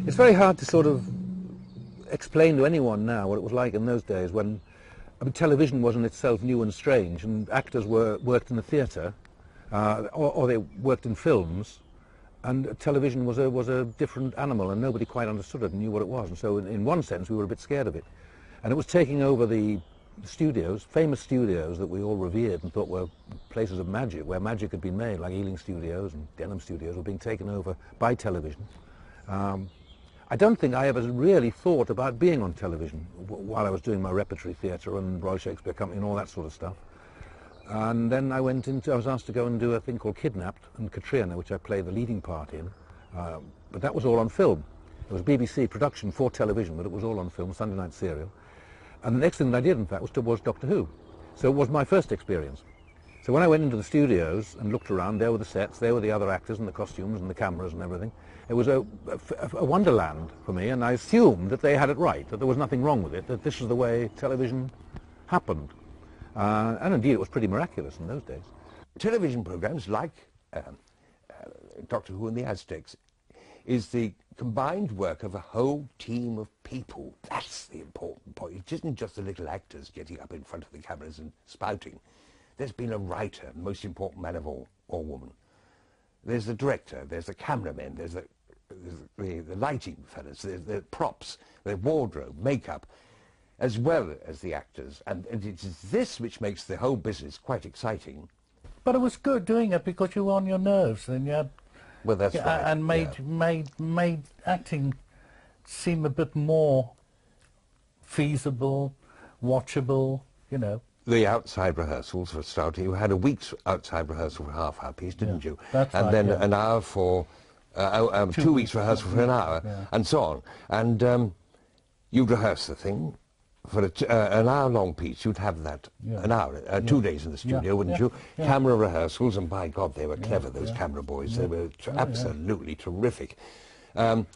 It's very hard to sort of explain to anyone now what it was like in those days when, I mean, television was in itself new and strange, and actors worked in the theatre, or they worked in films, and television was a different animal, and nobody quite understood it and knew what it was. And so in one sense we were a bit scared of it. And it was taking over the studios, famous studios that we all revered and thought were places of magic, where magic had been made, like Ealing Studios and Denham Studios, were being taken over by television. I don't think I ever really thought about being on television while I was doing my repertory theatre and Royal Shakespeare Company and all that sort of stuff. And then I was asked to go and do a thing called Kidnapped and Katrina, which I played the leading part in. But that was all on film. It was BBC production for television, but it was all on film, Sunday night serial. And the next thing that I did, in fact, was Doctor Who. So it was my first experience. So when I went into the studios and looked around, there were the sets, there were the other actors and the costumes and the cameras and everything. It was a wonderland for me, and I assumed that they had it right, that there was nothing wrong with it, that this was the way television happened. And indeed, it was pretty miraculous in those days. Television programs like Doctor Who and the Aztecs is the combined work of a whole team of people. That's the important point. It isn't just the little actors getting up in front of the cameras and spouting. There's been a writer, the most important man of all, or woman. There's the director, there's the cameraman, there's the lighting fellas, there's the props, the wardrobe, makeup, as well as the actors. And it is this which makes the whole business quite exciting. But it was good doing it because you were on your nerves and you had... Well, that's right. And made acting seem a bit more feasible, watchable, you know. The outside rehearsals, for starting, you had a week's outside rehearsal for half-hour piece, didn't you? That's and right, then an hour for, 2 weeks rehearsal for an hour, and so on. And you'd rehearse the thing. For an hour-long piece, you'd have that an hour, 2 days in the studio, wouldn't you? Camera rehearsals, and by God, they were clever, those camera boys. They were absolutely terrific. And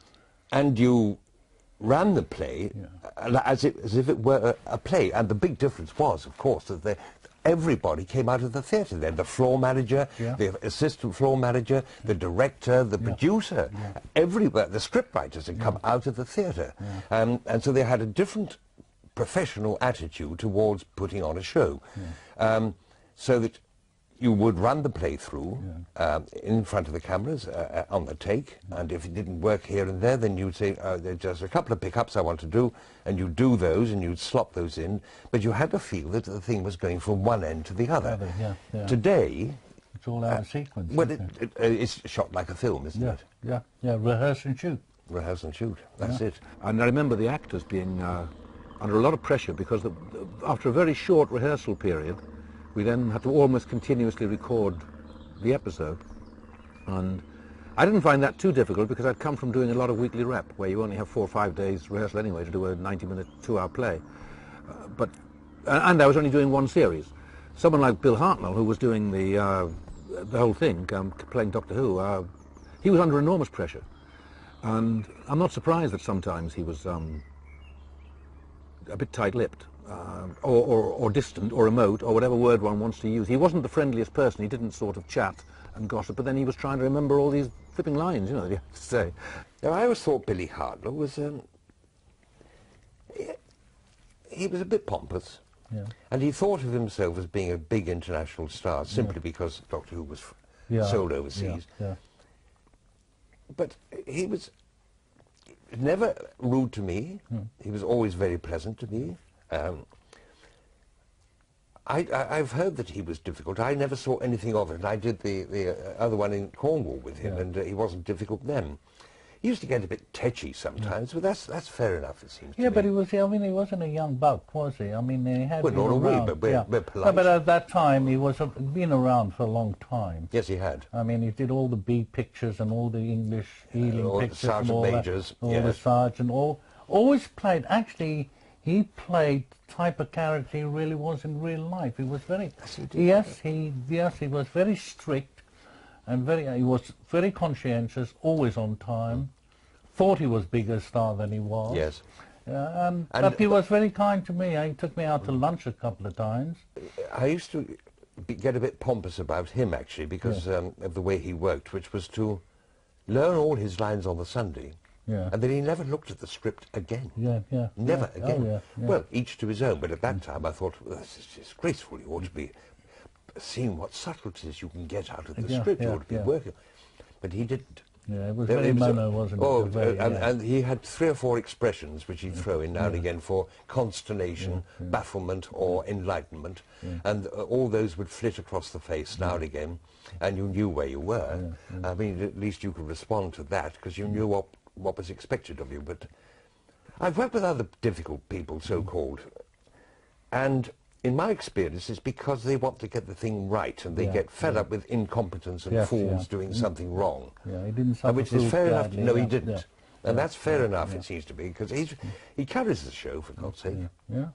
you ran the play as if it were a play. And the big difference was, of course, that everybody came out of the theatre then. The floor manager, the assistant floor manager, the director, the producer, everywhere. The scriptwriters had come out of the theatre. And so they had a different professional attitude towards putting on a show. So that you would run the play through in front of the cameras on the take, and if it didn't work here and there, then you'd say, there's just a couple of pickups I want to do, and you'd do those, and you'd slot those in, but you had to feel that the thing was going from one end to the other. Today... It's all out of sequence. Well, it's shot like a film, isn't it? Yeah, rehearse and shoot. Rehearse and shoot, that's it. And I remember the actors being under a lot of pressure because after a very short rehearsal period, we then had to almost continuously record the episode. And I didn't find that too difficult because I'd come from doing a lot of weekly rep, where you only have 4 or 5 days rehearsal anyway to do a 90-minute, 2-hour play. And I was only doing one series. Someone like Bill Hartnell, who was doing the whole thing, playing Doctor Who, he was under enormous pressure. And I'm not surprised that sometimes he was a bit tight-lipped. Or distant, or remote, or whatever word one wants to use. He wasn't the friendliest person. He didn't sort of chat and gossip, but then he was trying to remember all these flipping lines, you know, that you have to say. Now, I always thought Billy Hartnell was, he was a bit pompous, and he thought of himself as being a big international star simply because Doctor Who was sold overseas. But he was never rude to me. He was always very pleasant to me. I've heard that he was difficult. I never saw anything of it. I did the other one in Cornwall with him, and he wasn't difficult then. He used to get a bit tetchy sometimes, but that's fair enough, it seems to me. Yeah, but he was, I mean, he wasn't a young buck, was he? I mean, he had been around. But we're polite. No, but at that time, he was been around for a long time. Yes, he had. I mean, he did all the B pictures and all the English Ealing all pictures. The Sergeant Majors. All the Sergeant, always played, actually, he played the type of character he really was in real life. He was very... Yes, he was very strict and he was very conscientious, always on time. Thought he was bigger star than he was. Yes. But he was very kind to me. He took me out to lunch a couple of times. I used to get a bit pompous about him, actually, because of the way he worked, which was to learn all his lines on the Sunday Yeah. And then he never looked at the script again. Yeah, yeah. Never yeah. again. Oh, yeah, yeah. Well, each to his own, but at that time I thought, well, this is disgraceful. You ought to be seeing what subtleties you can get out of the script. You ought to be working. But he didn't. Yeah, it was very mono, wasn't it? Oh, very, and he had 3 or 4 expressions which he'd throw in now and again for consternation, bafflement, or enlightenment, and all those would flit across the face now and again, and you knew where you were. I mean, at least you could respond to that because you knew what was expected of you. But I've worked with other difficult people, so-called, and in my experience, it's because they want to get the thing right, and they get fed up with incompetence and fools doing something wrong. Yeah, he didn't suffer. Which is fair enough. No, he yeah, didn't. yeah. And that's fair enough, it seems to be, because he carries the show, for God's sake. Yeah.